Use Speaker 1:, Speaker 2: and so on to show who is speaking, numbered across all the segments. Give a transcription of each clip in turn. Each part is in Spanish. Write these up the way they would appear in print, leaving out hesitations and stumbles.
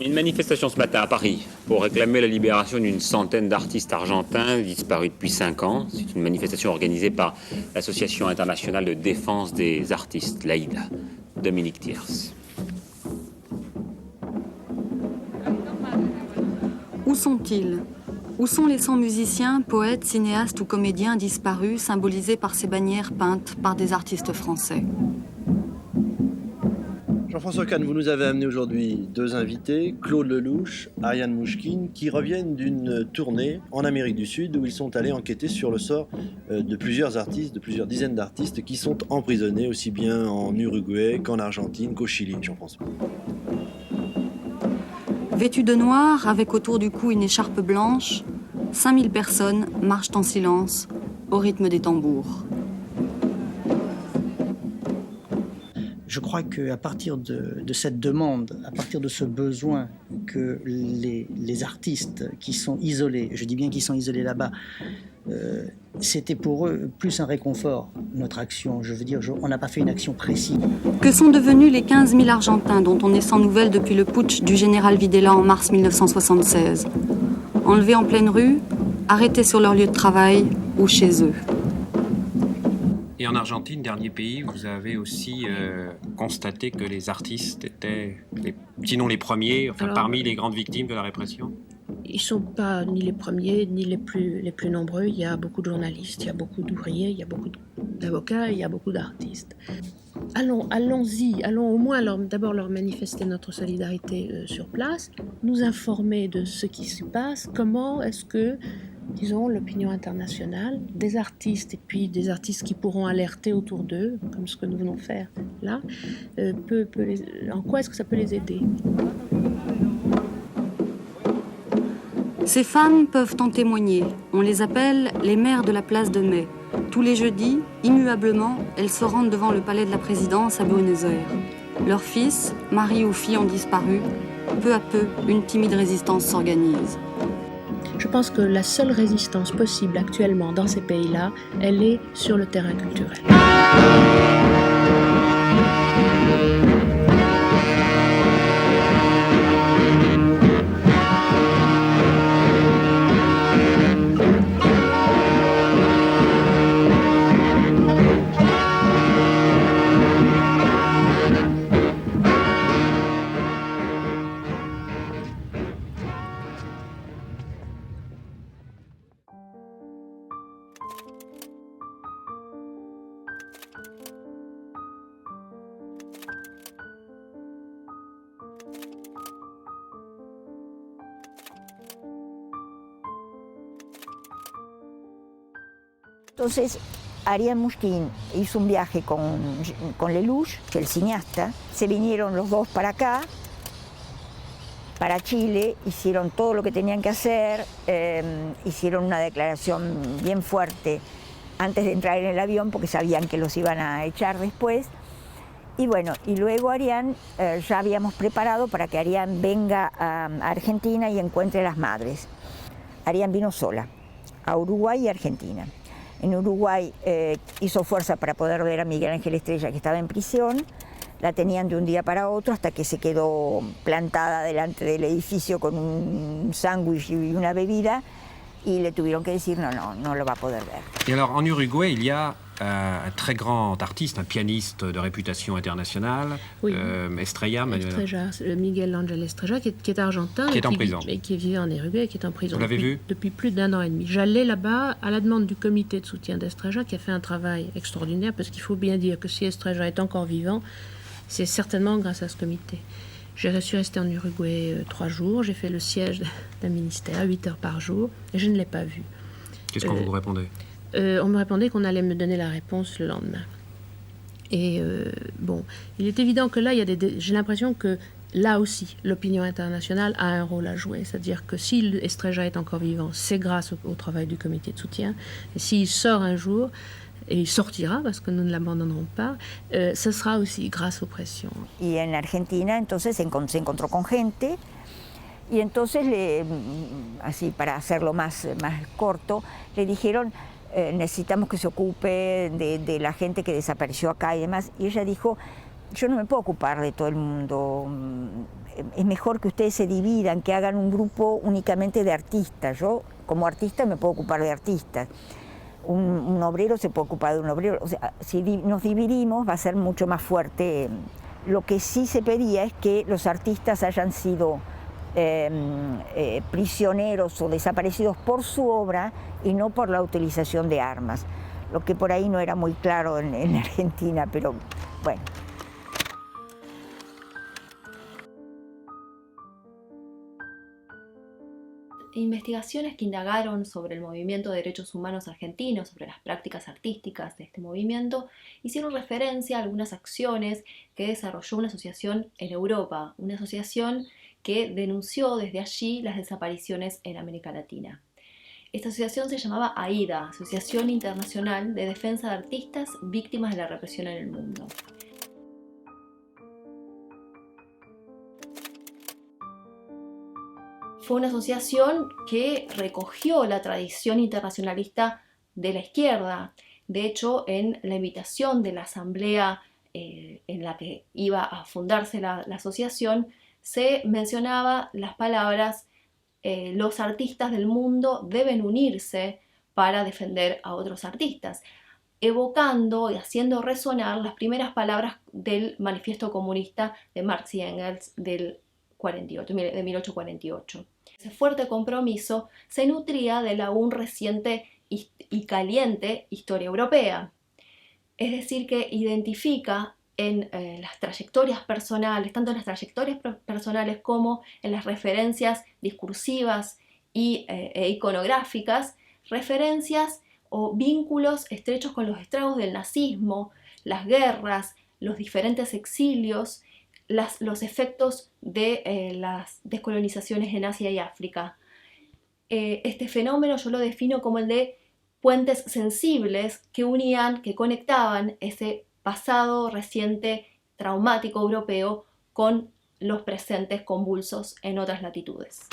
Speaker 1: Une manifestation ce matin à Paris pour réclamer la libération d'une centaine d'artistes argentins disparus depuis 5 ans. C'est une manifestation organisée par l'Association internationale de défense des artistes, l'AIDA. Dominique Thiers.
Speaker 2: Où sont-ils? Où sont les 100 musiciens, poètes, cinéastes ou comédiens disparus, symbolisés par ces bannières peintes par des artistes français?
Speaker 3: Jean-François Kahn, vous nous avez amené aujourd'hui 2 invités, Claude Lelouch, Ariane Mouchkine, qui reviennent d'une tournée en Amérique du Sud où ils sont allés enquêter sur le sort de plusieurs artistes, de plusieurs dizaines d'artistes qui sont emprisonnés aussi bien en Uruguay qu'en Argentine qu'au Chili, Jean-François.
Speaker 2: Vêtus de noir, avec autour du cou une écharpe blanche, 5000 personnes marchent en silence, au rythme des tambours.
Speaker 4: Je crois qu'à partir de cette demande, à partir de ce besoin que les artistes qui sont isolés, je dis bien qu'ils sont isolés là-bas, c'était pour eux plus un réconfort, notre action. Je veux dire, on n'a pas fait une action précise.
Speaker 2: Que sont devenus les 15 000 Argentins dont on est sans nouvelles depuis le putsch du général Videla en mars 1976? Enlevés en pleine rue, arrêtés sur leur lieu de travail ou chez eux.
Speaker 5: Et en Argentine, dernier pays, vous avez aussi constaté que les artistes étaient, sinon les premiers, enfin alors, parmi les grandes victimes de la répression?
Speaker 6: Ils ne sont pas ni les premiers, ni les plus nombreux. Il y a beaucoup de journalistes, il y a beaucoup d'ouvriers, il y a beaucoup d'avocats, il y a beaucoup d'artistes. Allons-y, allons au moins d'abord leur manifester notre solidarité sur place, nous informer de ce qui se passe, comment est-ce que, disons, l'opinion internationale, des artistes et puis des artistes qui pourront alerter autour d'eux, comme ce que nous venons faire là, en quoi est-ce que ça peut les aider?
Speaker 2: Ces femmes peuvent en témoigner. On les appelle les mères de la place de Mai. Tous les jeudis, immuablement, elles se rendent devant le palais de la présidence à Buenos Aires. Leurs fils, mari ou fille ont disparu. Peu à peu, une timide résistance s'organise.
Speaker 6: Je pense que la seule résistance possible actuellement dans ces pays-là, elle est sur le terrain culturel.
Speaker 7: Entonces, Ariane Mouchkine hizo un viaje con Lelouch, que es el cineasta. Se vinieron los dos para acá, para Chile, hicieron todo lo que tenían que hacer, hicieron una declaración bien fuerte antes de entrar en el avión porque sabían que los iban a echar después. Y bueno, y luego Ariane, ya habíamos preparado para que Ariane venga a Argentina y encuentre a las madres. Ariane vino sola, a Uruguay y Argentina. En Uruguay hizo fuerza para poder ver a Miguel Ángel Estrella, que estaba en prisión. La tenían de un día para otro hasta que se quedó plantada delante del edificio con un sándwich y una bebida y le tuvieron que decir no lo va a poder ver.
Speaker 5: Et alors en Uruguay, il y a un très grand artiste, un pianiste de réputation internationale,
Speaker 6: oui.
Speaker 5: Estrella,
Speaker 6: Miguel Ángel Estrella, qui est argentin,
Speaker 5: qui est en prison.
Speaker 6: Et qui vit en Uruguay, qui est en prison.
Speaker 5: Vous l'avez vu?
Speaker 6: Depuis plus d'1 an et demi. J'allais là-bas à la demande du comité de soutien d'Estrella, qui a fait un travail extraordinaire, parce qu'il faut bien dire que si Estrella est encore vivant, c'est certainement grâce à ce comité. Je suis restée en Uruguay 3 jours, j'ai fait le siège d'un ministère, 8 heures par jour, et je ne l'ai pas vu.
Speaker 5: Qu'est-ce qu'on vous répondait?
Speaker 6: On me répondait qu'on allait me donner la réponse le lendemain. Et bon, il est évident que là, j'ai l'impression que là aussi, l'opinion internationale a un rôle à jouer. C'est-à-dire que si Estrella est encore vivant, c'est grâce au travail du comité de soutien. Et s'il sort un jour, et il sortira parce que nous ne l'abandonnerons pas, ce sera aussi grâce aux pressions.
Speaker 7: Y en Argentina, entonces, se encontró con gente. Y entonces, así para hacerlo más corto, le dijeron... necesitamos que se ocupe de la gente que desapareció acá y demás. Y ella dijo, yo no me puedo ocupar de todo el mundo. Es mejor que ustedes se dividan, que hagan un grupo únicamente de artistas. Yo, como artista, me puedo ocupar de artistas. Un obrero se puede ocupar de un obrero. O sea, si nos dividimos, va a ser mucho más fuerte. Lo que sí se pedía es que los artistas hayan sido prisioneros o desaparecidos por su obra y no por la utilización de armas. Lo que por ahí no era muy claro en Argentina, pero bueno.
Speaker 8: Investigaciones que indagaron sobre el movimiento de derechos humanos argentinos, sobre las prácticas artísticas de este movimiento, hicieron referencia a algunas acciones que desarrolló una asociación en Europa, una asociación que denunció desde allí las desapariciones en América Latina. Esta asociación se llamaba AIDA, Asociación Internacional de Defensa de Artistas Víctimas de la Represión en el Mundo. Fue una asociación que recogió la tradición internacionalista de la izquierda. De hecho, en la invitación de la asamblea en la que iba a fundarse la asociación, se mencionaba las palabras los artistas del mundo deben unirse para defender a otros artistas, evocando y haciendo resonar las primeras palabras del Manifiesto Comunista de Marx y Engels de 1848. Ese fuerte compromiso se nutría de la aún reciente y caliente historia europea. Es decir, que identifica en las trayectorias personales, tanto en las trayectorias personales como en las referencias discursivas e iconográficas, referencias o vínculos estrechos con los estragos del nazismo, las guerras, los diferentes exilios, los efectos de las descolonizaciones en Asia y África. Este fenómeno yo lo defino como el de puentes sensibles que unían, que conectaban ese pasado reciente traumático europeo con los presentes convulsos en otras latitudes.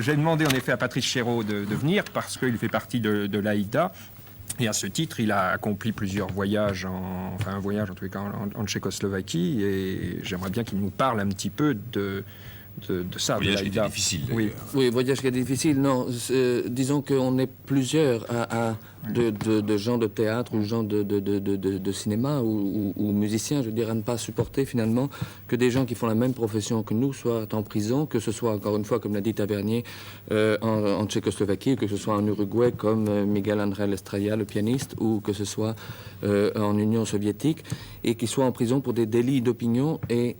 Speaker 9: J'ai demandé en effet à Patrice Chéreau de venir parce qu'il fait partie de l'AIDA. Et à ce titre, il a accompli plusieurs voyages, un voyage en tous les cas en Tchécoslovaquie, et j'aimerais bien qu'il nous parle un petit peu de ça.
Speaker 10: Voyage qui était difficile.
Speaker 11: Oui, voyage qui est difficile. Non, disons qu'on est plusieurs de gens de théâtre ou gens de cinéma ou musiciens, je veux dire, à ne pas supporter finalement que des gens qui font la même profession que nous soient en prison, que ce soit encore une fois, comme l'a dit Tavernier, en Tchécoslovaquie, que ce soit en Uruguay comme Miguel Ángel Estrella, le pianiste, ou que ce soit en Union soviétique, et qu'ils soient en prison pour des délits d'opinion et...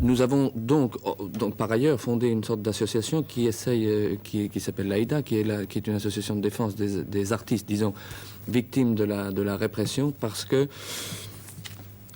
Speaker 11: Nous avons donc par ailleurs fondé une sorte d'association qui essaye, qui s'appelle l'AIDA, qui est une association de défense des artistes, disons, victimes de la répression, parce que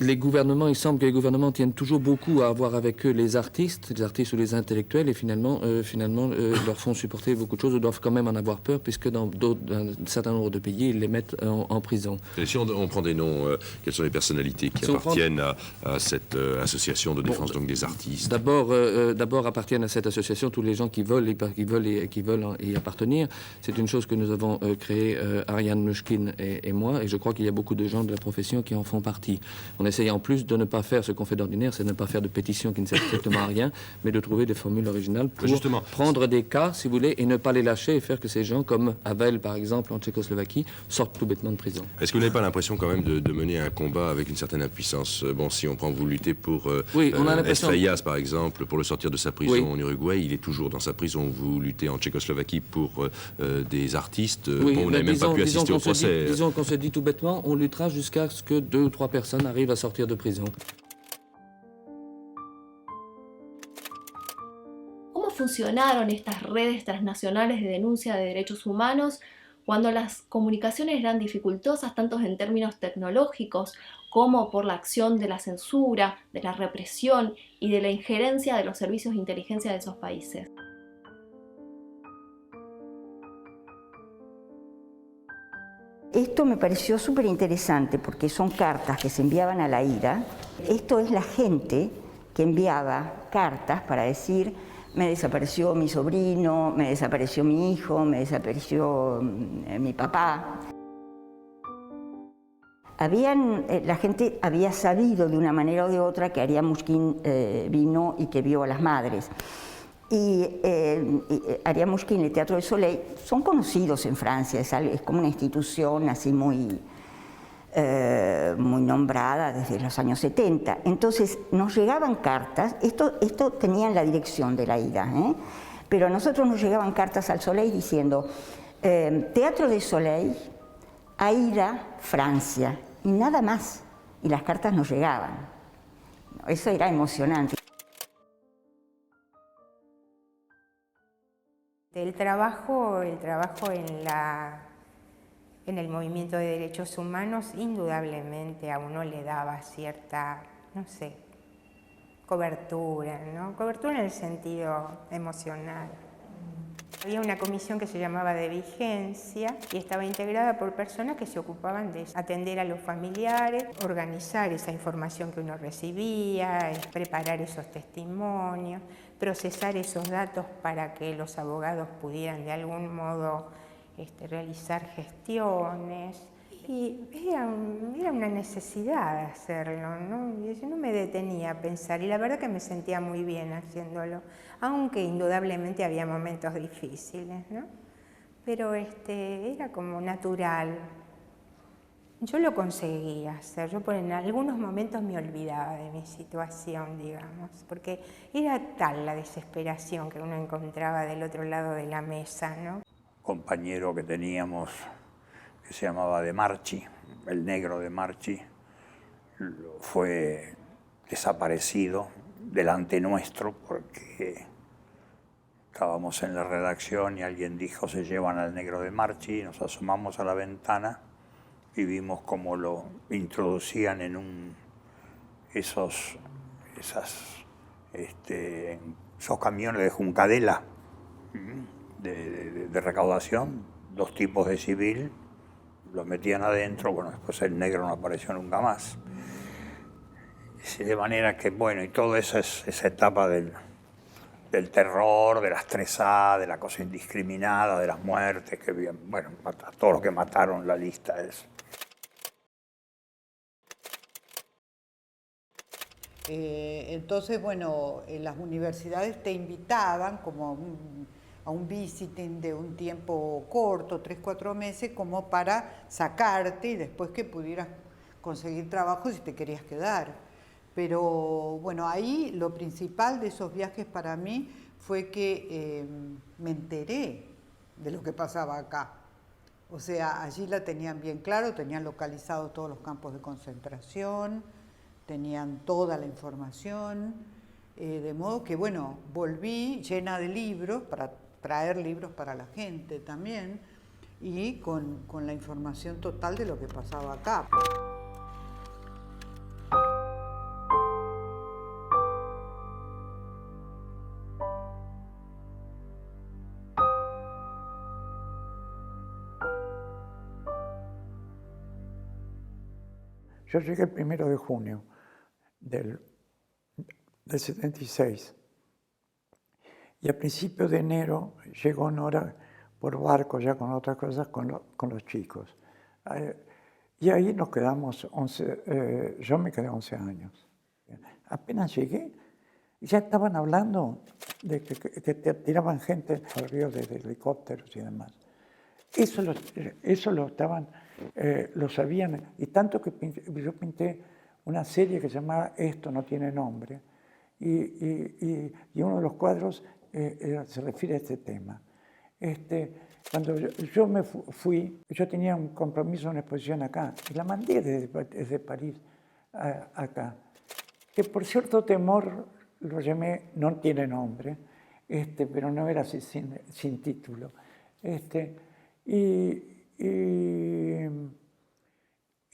Speaker 11: les gouvernements, il semble que les gouvernements tiennent toujours beaucoup à avoir avec eux les artistes ou les intellectuels, et finalement leur font supporter beaucoup de choses, ou doivent quand même en avoir peur, puisque dans un certain nombre de pays, ils les mettent en prison.
Speaker 10: Et si on prend des noms, quelles sont les personnalités qui appartiennent à cette association de défense donc des artistes?
Speaker 11: D'abord appartiennent à cette association tous les gens qui veulent y appartenir. C'est une chose que nous avons créée, Ariane Mnouchkine et moi, et je crois qu'il y a beaucoup de gens de la profession qui en font partie. On essaye en plus de ne pas faire ce qu'on fait d'ordinaire, c'est de ne pas faire de pétitions qui ne servent strictement à rien, mais de trouver des formules originales pour prendre des cas, si vous voulez, et ne pas les lâcher et faire que ces gens, comme Havel par exemple en Tchécoslovaquie, sortent tout bêtement de prison.
Speaker 10: Est-ce que vous n'avez pas l'impression quand même de mener un combat avec une certaine impuissance? Bon, si on prend, vous luttez pour Estrellas par exemple, pour le sortir de sa prison en Uruguay, il est toujours dans sa prison. Vous luttez en Tchécoslovaquie pour des artistes. Bon, vous n'avez même pas pu assister au procès.
Speaker 11: Disons qu'on se dit tout bêtement, on luttera jusqu'à ce que 2 ou 3 personnes arrivent à sortir de prison.
Speaker 8: ¿Cómo funcionaron estas redes transnacionales de denuncia de derechos humanos cuando las comunicaciones eran dificultosas tanto en términos tecnológicos como por la acción de la censura, de la represión y de la injerencia de los servicios de inteligencia de esos países?
Speaker 7: Esto me pareció súper interesante porque son cartas que se enviaban a la AIDA. Esto es la gente que enviaba cartas para decir: me desapareció mi sobrino, me desapareció mi hijo, me desapareció mi papá. La gente había sabido de una manera o de otra que Ariane Mouchkine vino y que vio a las madres. Y Ariane Mouchkine y el Teatro del Soleil son conocidos en Francia, es como una institución así muy nombrada desde los años 70. Entonces nos llegaban cartas, esto tenía la dirección de la AIDA, pero a nosotros nos llegaban cartas al Soleil diciendo Teatro del Soleil, AIDA, Francia, y nada más, y las cartas nos llegaban. Eso era emocionante.
Speaker 12: El trabajo en el movimiento de derechos humanos indudablemente a uno le daba cierta, no sé, cobertura, ¿no? Cobertura en el sentido emocional. Había una comisión que se llamaba de vigencia y estaba integrada por personas que se ocupaban de atender a los familiares, organizar esa información que uno recibía, preparar esos testimonios, procesar esos datos para que los abogados pudieran de algún modo realizar gestiones. Y era una necesidad hacerlo, ¿no? Yo no me detenía a pensar y la verdad que me sentía muy bien haciéndolo, aunque indudablemente había momentos difíciles, ¿no? Pero era como natural. Yo lo conseguía hacer, en algunos momentos me olvidaba de mi situación, digamos, porque era tal la desesperación que uno encontraba del otro lado de la mesa, ¿no?
Speaker 13: Compañero que teníamos que se llamaba De Marchi, el negro De Marchi, fue desaparecido delante nuestro porque estábamos en la redacción y alguien dijo se llevan al negro De Marchi, y nos asomamos a la ventana y vimos cómo lo introducían en esos camiones de Juncadela de recaudación, 2 tipos de civil, lo metían adentro, bueno, después el negro no apareció nunca más. De manera que, bueno, y toda esa etapa del terror, de la estresada, de la cosa indiscriminada, de las muertes, que bueno, a todos los que mataron, la lista es.
Speaker 14: Entonces, bueno, las universidades te invitaban como a un visiting de un tiempo corto, 3-4 meses, como para sacarte y después que pudieras conseguir trabajo si te querías quedar. Pero bueno, ahí lo principal de esos viajes para mí fue que me enteré de lo que pasaba acá. O sea, allí la tenían bien claro, tenían localizados todos los campos de concentración, tenían toda la información, de modo que, bueno, volví llena de libros para traer libros para la gente también y con la información total de lo que pasaba acá.
Speaker 15: Yo llegué el 1 de junio del 76. Y a principios de enero llegó Nora por barco, ya con otras cosas, con los chicos. Y ahí nos quedamos, yo me quedé 11 años. Apenas llegué, ya estaban hablando de que tiraban gente al río de helicópteros y demás. Eso lo sabían, y tanto que yo pinté una serie que se llamaba Esto no tiene nombre, y uno de los cuadros se refiere a este tema. Cuando yo me fui, yo tenía un compromiso, una exposición acá, y la mandé desde París acá, que por cierto temor lo llamé No tiene nombre, pero no era así sin título. Y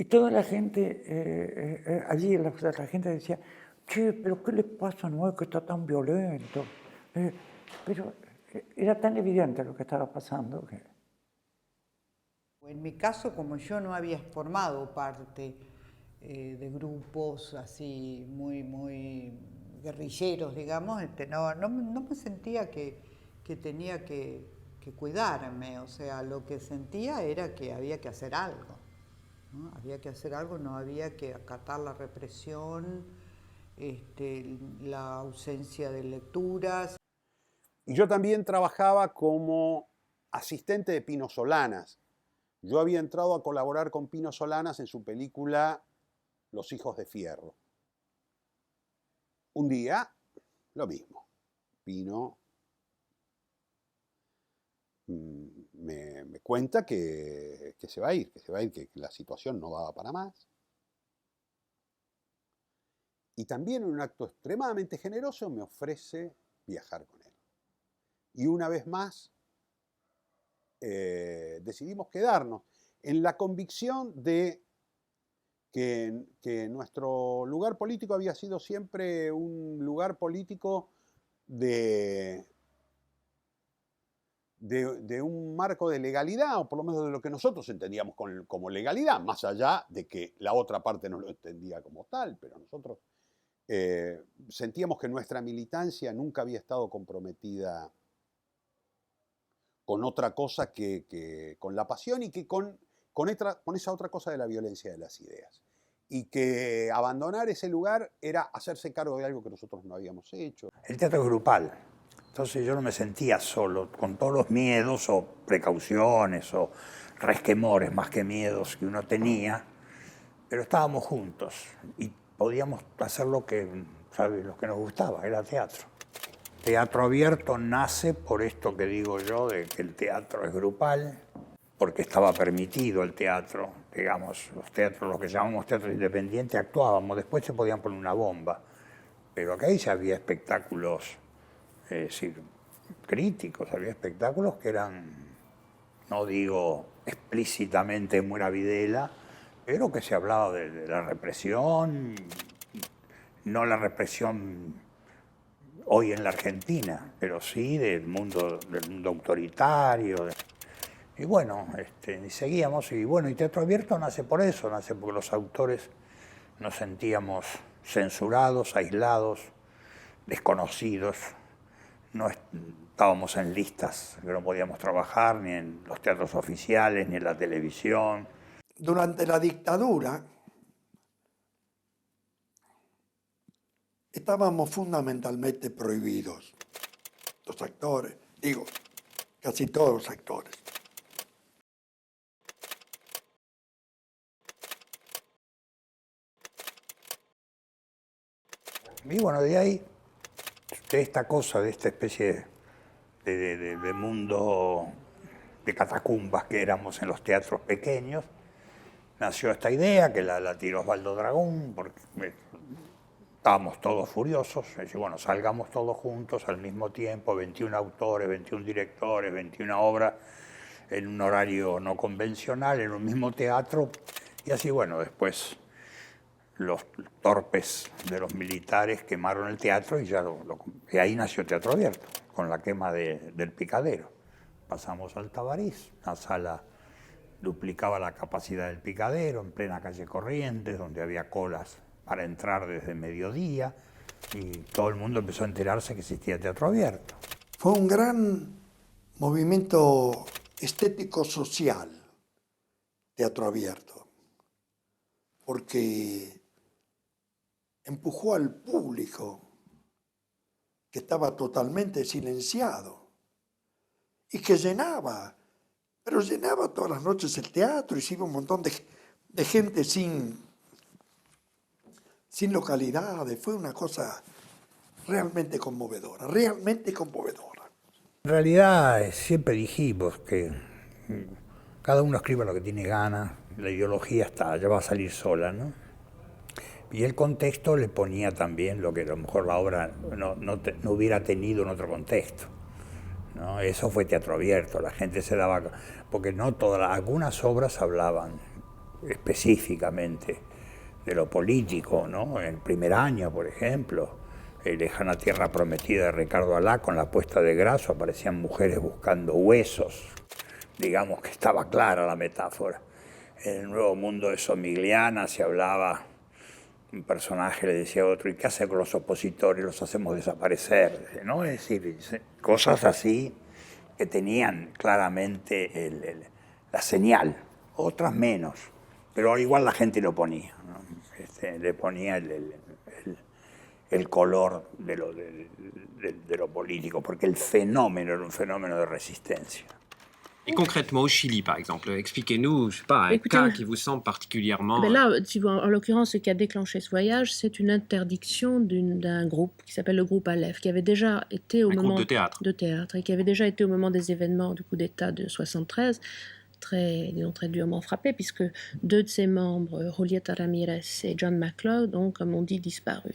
Speaker 15: toda la gente, allí la gente decía, che, pero ¿qué les pasa a Noé que está tan violento? Pero era tan evidente lo que estaba pasando que...
Speaker 14: En mi caso, como yo no había formado parte de grupos así muy guerrilleros, digamos, no me sentía que tenía que cuidarme, o sea, lo que sentía era que había que hacer algo, ¿no? ¿no? Había que hacer algo, no había que acatar la represión, la ausencia de lecturas.
Speaker 16: Y yo también trabajaba como asistente de Pino Solanas. Yo había entrado a colaborar con Pino Solanas en su película Los Hijos de Fierro. Un día, lo mismo. Pino me cuenta que se va a ir, que la situación no va para más. Y también en un acto extremadamente generoso me ofrece viajar con él. Y una vez más decidimos quedarnos en la convicción de que nuestro lugar político había sido siempre un lugar político de un marco de legalidad, o por lo menos de lo que nosotros entendíamos como legalidad, más allá de que la otra parte no lo entendía como tal, pero nosotros sentíamos que nuestra militancia nunca había estado comprometida con otra cosa que con la pasión y que con esa otra cosa de la violencia de las ideas. Y que abandonar ese lugar era hacerse cargo de algo que nosotros no habíamos hecho.
Speaker 13: El teatro es grupal, entonces yo no me sentía solo, con todos los miedos o precauciones o resquemores más que miedos que uno tenía, pero estábamos juntos y podíamos hacer lo que nos gustaba, era teatro. Teatro Abierto nace por esto que digo yo, de que el teatro es grupal, porque estaba permitido el teatro, digamos, los teatros, los que llamamos teatros independientes, actuábamos, después se podían poner una bomba, pero acá ya había espectáculos, es decir, críticos, había espectáculos que eran, no digo explícitamente Muera Videla, pero que se hablaba de la represión, no la represión hoy en la Argentina, pero sí del mundo autoritario. Y bueno, y seguíamos, y bueno, y Teatro Abierto nace por eso, nace porque los autores nos sentíamos censurados, aislados, desconocidos, no estábamos en listas que no podíamos trabajar, ni en los teatros oficiales, ni en la televisión.
Speaker 17: Durante la dictadura estábamos fundamentalmente prohibidos, los actores, digo, casi todos los actores.
Speaker 13: Y bueno, de ahí, de esta cosa, de esta especie de mundo de catacumbas que éramos en los teatros pequeños, nació esta idea que la tiró Osvaldo Dragón, porque estábamos todos furiosos, es decir, bueno, salgamos todos juntos al mismo tiempo, 21 autores, 21 directores, 21 obras, en un horario no convencional, en un mismo teatro, y así, bueno, después los torpes de los militares quemaron el teatro y y ahí nació Teatro Abierto, con la quema del Picadero. Pasamos al Tabarís, la sala duplicaba la capacidad del Picadero, en plena calle Corrientes, donde había colas para entrar desde mediodía, y todo el mundo empezó a enterarse que existía Teatro Abierto.
Speaker 17: Fue un gran movimiento estético-social, Teatro Abierto, porque empujó al público que estaba totalmente silenciado y que llenaba, pero llenaba todas las noches el teatro, y se iba un montón de gente sin localidades. Fue una cosa realmente conmovedora, realmente conmovedora.
Speaker 13: En realidad siempre dijimos que cada uno escriba lo que tiene ganas, la ideología ya va a salir sola, ¿no? Y el contexto le ponía también lo que a lo mejor la obra no hubiera tenido en otro contexto, ¿no? Eso fue Teatro Abierto, la gente se daba... Porque no todas, algunas obras hablaban específicamente de lo político, ¿no? En el primer año, por ejemplo, Lejana Tierra Prometida de Ricardo Alá, con la puesta de Grasso, aparecían mujeres buscando huesos, digamos que estaba clara la metáfora. En el Nuevo Mundo de Somigliana se hablaba, un personaje le decía a otro, ¿y qué hace con los opositores? Los hacemos desaparecer, ¿no? Es decir, cosas así que tenían claramente la señal, otras menos. pero igual la gente lo ponía, ¿no? Le ponía el color de lo político, porque el fenómeno era un fenómeno de resistencia.
Speaker 5: Et concrètement, au Chili, par exemple, expliquez-nous, je sais pas, un cas qui vous semble particulièrement...
Speaker 6: Là, en l'occurrence, ce qui a déclenché ce voyage, c'est une interdiction d'un groupe qui s'appelle le groupe Aleph, qui avait déjà été au moment...
Speaker 5: groupe de théâtre.
Speaker 6: Et qui avait déjà été au moment des événements du coup d'État de 73, très durement frappé, puisque 2 de ses membres, Julieta Ramirez et John McLeod, ont, comme on dit, disparu.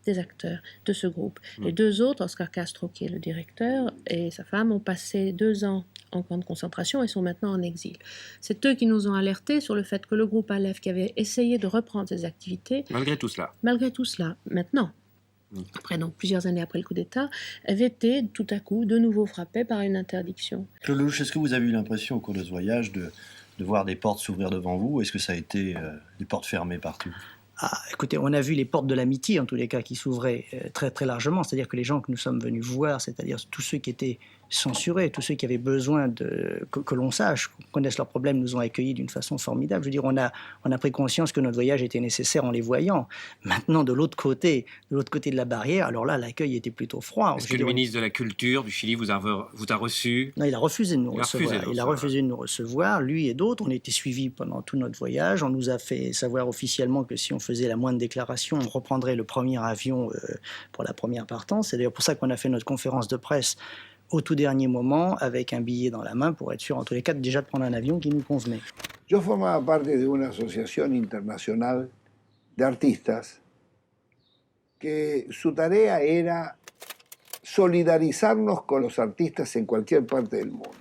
Speaker 6: Des acteurs de ce groupe. Les 2 autres, Oscar Castro, qui est le directeur, et sa femme, ont passé 2 ans en camp de concentration et sont maintenant en exil. C'est eux qui nous ont alertés sur le fait que le groupe Aleph, qui avait essayé de reprendre ses activités...
Speaker 5: Malgré tout cela,
Speaker 6: maintenant, après donc plusieurs années après le coup d'État, avait été tout à coup de nouveau frappé par une interdiction.
Speaker 3: Claude Lelouch, est-ce que vous avez eu l'impression au cours de ce voyage de voir des portes s'ouvrir devant vous, ou est-ce que ça a été des portes fermées partout ?
Speaker 4: Écoutez, on a vu les portes de l'amitié, en tous les cas, qui s'ouvraient très, très largement. C'est-à-dire que les gens que nous sommes venus voir, c'est-à-dire tous ceux qui étaient censurés, tous ceux qui avaient besoin que l'on sache, qu'on connaisse leurs problèmes, nous ont accueillis d'une façon formidable. Je veux dire, on a pris conscience que notre voyage était nécessaire en les voyant. Maintenant, de l'autre côté de la barrière, alors là, l'accueil était plutôt froid.
Speaker 5: Est-ce que le ministre de la Culture du Chili vous a reçu?
Speaker 4: Non, il a refusé de nous recevoir. Il a refusé de nous recevoir, lui et d'autres. On a été suivis pendant tout notre voyage. On nous a fait savoir officiellement que si on faisait la moindre déclaration, on reprendrait le premier avion pour la première partance. C'est d'ailleurs pour ça qu'on a fait notre conférence de presse au tout dernier moment, avec un billet dans la main, pour être sûr, en tous les cas, déjà de prendre un avion qui nous convenait.
Speaker 18: Yo formaba parte de una asociación internacional de artistas que su tarea era solidarizarnos con los artistas en cualquier parte del mundo.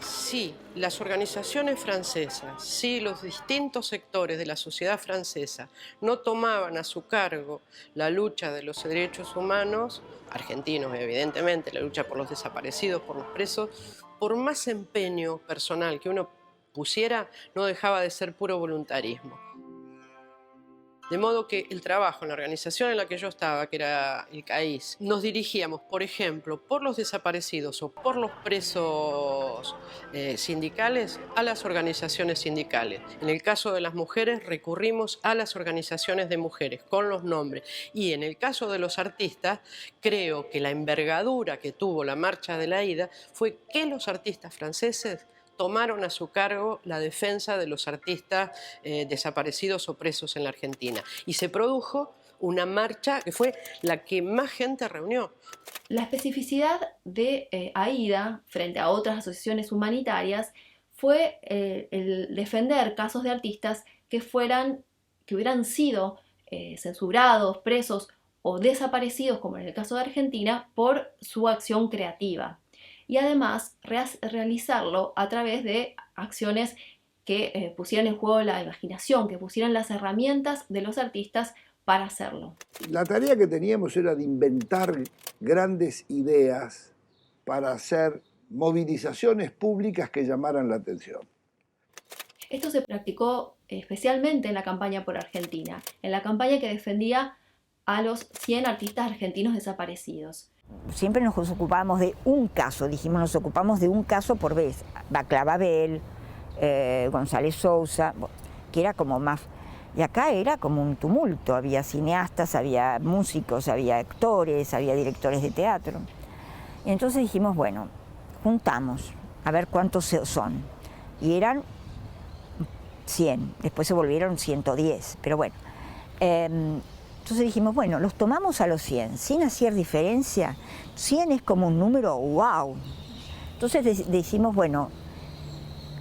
Speaker 19: Si las organizaciones francesas, si los distintos sectores de la sociedad francesa no tomaban a su cargo la lucha de los derechos humanos, argentinos evidentemente, la lucha por los desaparecidos, por los presos, por más empeño personal que uno pusiera, no dejaba de ser puro voluntarismo. De modo que el trabajo en la organización en la que yo estaba, que era el CAIS, nos dirigíamos, por ejemplo, por los desaparecidos o por los presos sindicales, a las organizaciones sindicales. En el caso de las mujeres, recurrimos a las organizaciones de mujeres, con los nombres. Y en el caso de los artistas, creo que la envergadura que tuvo la Marcha de la Ida fue que los artistas franceses tomaron a su cargo la defensa de los artistas desaparecidos o presos en la Argentina. Y se produjo una marcha que fue la que más gente reunió.
Speaker 8: La especificidad de AIDA frente a otras asociaciones humanitarias fue el defender casos de artistas que hubieran sido censurados, presos o desaparecidos, como en el caso de Argentina, por su acción creativa. Y además realizarlo a través de acciones que pusieran en juego la imaginación, que pusieran las herramientas de los artistas para hacerlo.
Speaker 18: La tarea que teníamos era de inventar grandes ideas para hacer movilizaciones públicas que llamaran la atención.
Speaker 8: Esto se practicó especialmente en la campaña por Argentina, en la campaña que defendía a los 100 artistas argentinos desaparecidos.
Speaker 7: Siempre nos ocupábamos de un caso, dijimos, nos ocupamos de un caso por vez. Bacla Babel, González Sousa, que era como más... Y acá era como un tumulto, había cineastas, había músicos, había actores, había directores de teatro. Y entonces dijimos, bueno, juntamos, a ver cuántos son. Y eran 100, después se volvieron 110, pero bueno. Entonces dijimos, bueno, los tomamos a los 100, sin hacer diferencia. 100 es como un número wow. Entonces decimos, bueno,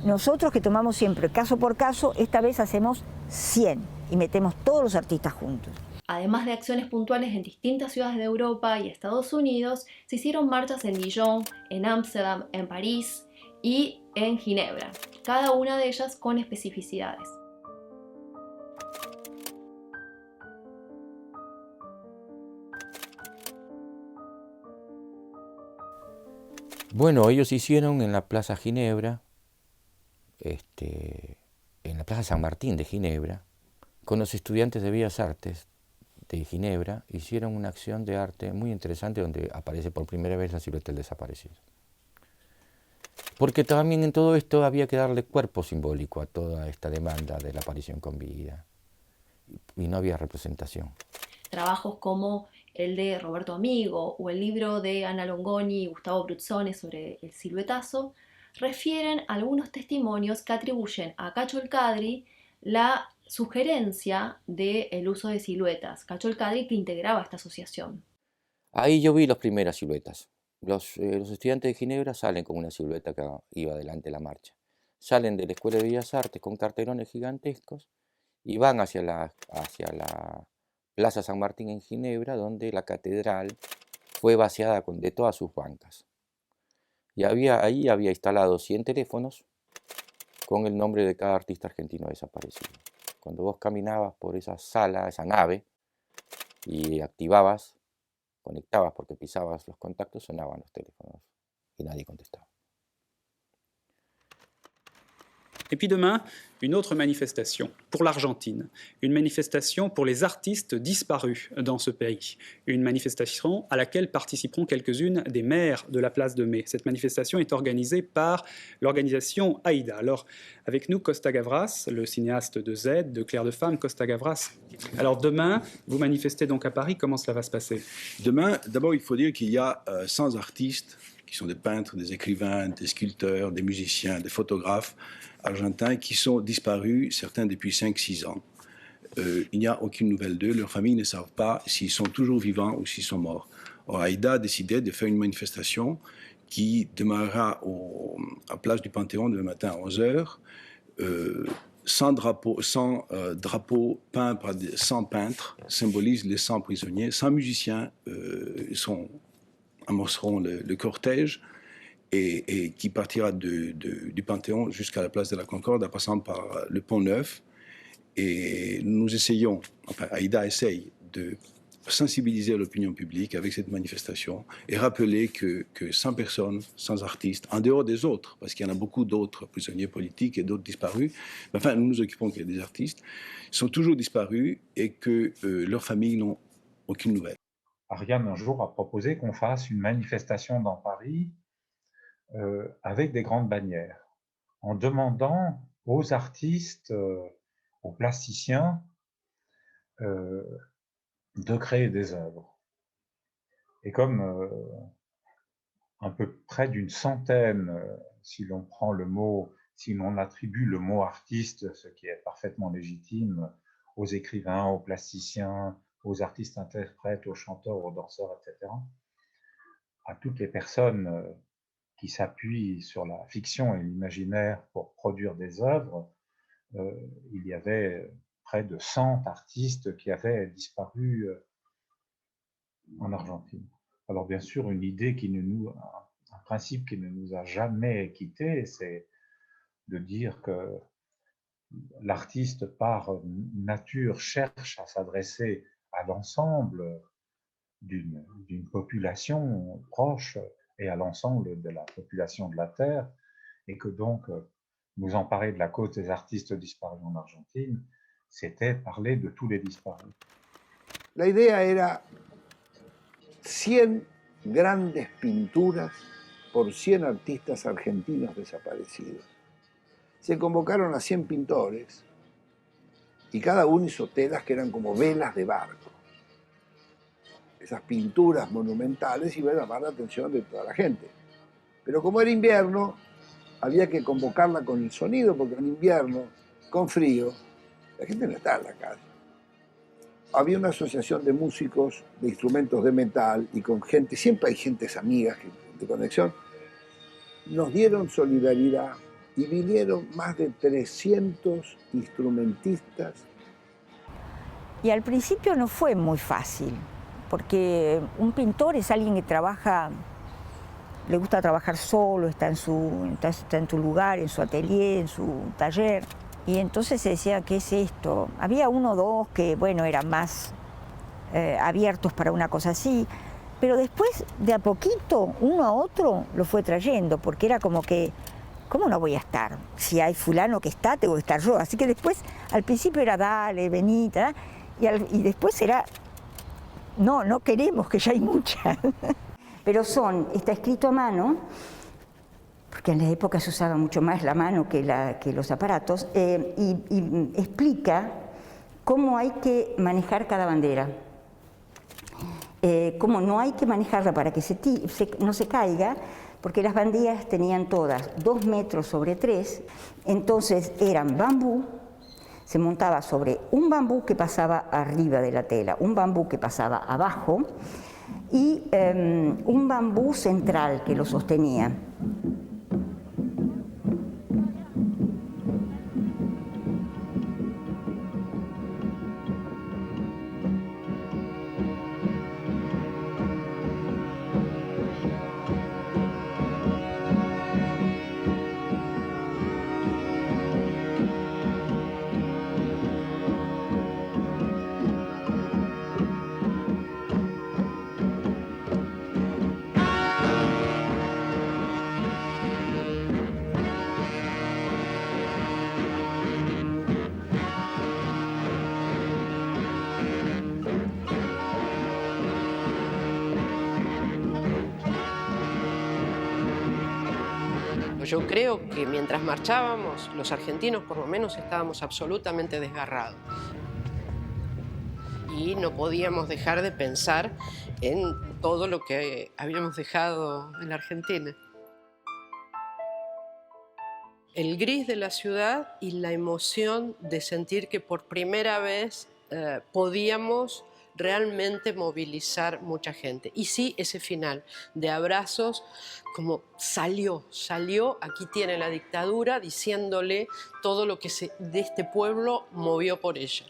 Speaker 7: nosotros que tomamos siempre caso por caso, esta vez hacemos 100 y metemos todos los artistas juntos.
Speaker 8: Además de acciones puntuales en distintas ciudades de Europa y Estados Unidos, se hicieron marchas en Dijon, en Ámsterdam, en París y en Ginebra, cada una de ellas con especificidades.
Speaker 20: Bueno, ellos hicieron en la Plaza Ginebra, en la Plaza San Martín de Ginebra, con los estudiantes de Bellas Artes de Ginebra, hicieron una acción de arte muy interesante donde aparece por primera vez la silueta del desaparecido. Porque también en todo esto había que darle cuerpo simbólico a toda esta demanda de la aparición con vida. Y no había representación.
Speaker 8: Trabajos como el de Roberto Amigo o el libro de Ana Longoni y Gustavo Bruzzone sobre el siluetazo refieren a algunos testimonios que atribuyen a Cacho El Cadri la sugerencia del uso de siluetas. Cacho El Cadri que integraba esta asociación.
Speaker 20: Ahí yo vi las primeras siluetas. Los estudiantes de Ginebra salen con una silueta que iba adelante de la marcha. Salen de la Escuela de Bellas Artes con cartelones gigantescos y van hacia la Plaza San Martín en Ginebra, donde la catedral fue vaciada de todas sus bancas. Y ahí había instalado 100 teléfonos con el nombre de cada artista argentino desaparecido. Cuando vos caminabas por esa sala, esa nave, y conectabas porque pisabas los contactos, sonaban los teléfonos y nadie contestaba.
Speaker 21: Et puis demain, une autre manifestation pour l'Argentine, une manifestation pour les artistes disparus dans ce pays, une manifestation à laquelle participeront quelques-unes des maires de la place de Mai. Cette manifestation est organisée par l'organisation AIDA. Alors, avec nous, Costa Gavras, le cinéaste de Z, de Clair de Femme. Costa Gavras, alors demain, vous manifestez donc à Paris, comment cela va se passer?
Speaker 22: Demain, d'abord, il faut dire qu'il y a 100 artistes qui sont des peintres, des écrivains, des sculpteurs, des musiciens, des photographes argentins qui sont disparus, certains depuis 5-6 ans. Il n'y a aucune nouvelle d'eux, leurs familles ne savent pas s'ils sont toujours vivants ou s'ils sont morts. Or, AIDA a décidé de faire une manifestation qui démarrera à place du Panthéon demain matin à 11h, sans drapeau peint par 100 peintres, symbolise les 100 prisonniers, 100 musiciens amorceront le cortège et qui partira du Panthéon jusqu'à la place de la Concorde en passant par le Pont Neuf. Et nous essayons, enfin AIDA essaye de sensibiliser l'opinion publique avec cette manifestation et rappeler que 100 personnes, 100 artistes, en dehors des autres, parce qu'il y en a beaucoup d'autres prisonniers politiques et d'autres disparus, enfin nous nous occupons que des artistes, sont toujours disparus et que leurs familles n'ont aucune nouvelle.
Speaker 23: Ariane, un jour, a proposé qu'on fasse une manifestation dans Paris avec des grandes bannières, en demandant aux artistes, aux plasticiens, de créer des œuvres. Et comme un peu près d'une centaine, si l'on prend si l'on attribue le mot artiste, ce qui est parfaitement légitime, aux écrivains, aux plasticiens, aux artistes interprètes, aux chanteurs, aux danseurs, etc., à toutes les personnes qui s'appuient sur la fiction et l'imaginaire pour produire des œuvres, il y avait près de 100 artistes qui avaient disparu en Argentine. Alors bien sûr, un principe qui ne nous a jamais quittés, c'est de dire que l'artiste par nature cherche à s'adresser à l'ensemble d'une population proche et à l'ensemble de la population de la Terre, et que donc nous emparer de la cause des artistes disparus en Argentine, c'était parler de tous les disparus.
Speaker 18: La idea era 100 grandes pinturas por 100 artistas argentinos desaparecidos. Se convocaron a 100 pintores y cada uno hizo telas que eran como velas de barco. Esas pinturas monumentales iban a llamar la atención de toda la gente. Pero como era invierno, había que convocarla con el sonido, porque en invierno, con frío, la gente no está en la calle. Había una asociación de músicos, de instrumentos de metal y con gente, siempre hay gentes amigas de conexión, nos dieron solidaridad y vinieron más de 300 instrumentistas.
Speaker 7: Y al principio no fue muy fácil, porque un pintor es alguien que trabaja, le gusta trabajar solo, está en su lugar, en su atelier, en su taller. Y entonces se decía, ¿qué es esto? Había uno o dos que, bueno, eran más abiertos para una cosa así, pero después, de a poquito, uno a otro lo fue trayendo, porque era como que, ¿cómo no voy a estar? Si hay fulano que está, tengo que estar yo. Así que después, al principio era dale, vení, y después era, no queremos, que ya hay muchas. Pero está escrito a mano, porque en la época se usaba mucho más la mano que los aparatos, y explica cómo hay que manejar cada bandera. Cómo no hay que manejarla para que no se caiga, porque las banderas tenían todas 2 metros sobre 3, entonces eran bambú, se montaba sobre un bambú que pasaba arriba de la tela, un bambú que pasaba abajo y un bambú central que lo sostenía.
Speaker 19: Yo creo que mientras marchábamos, los argentinos por lo menos estábamos absolutamente desgarrados. Y no podíamos dejar de pensar en todo lo que habíamos dejado en la Argentina. El gris de la ciudad y la emoción de sentir que por primera vez podíamos realmente movilizar mucha gente. Y sí, ese final de abrazos, como salió, aquí tiene la dictadura diciéndole todo lo que de este pueblo movió por ella.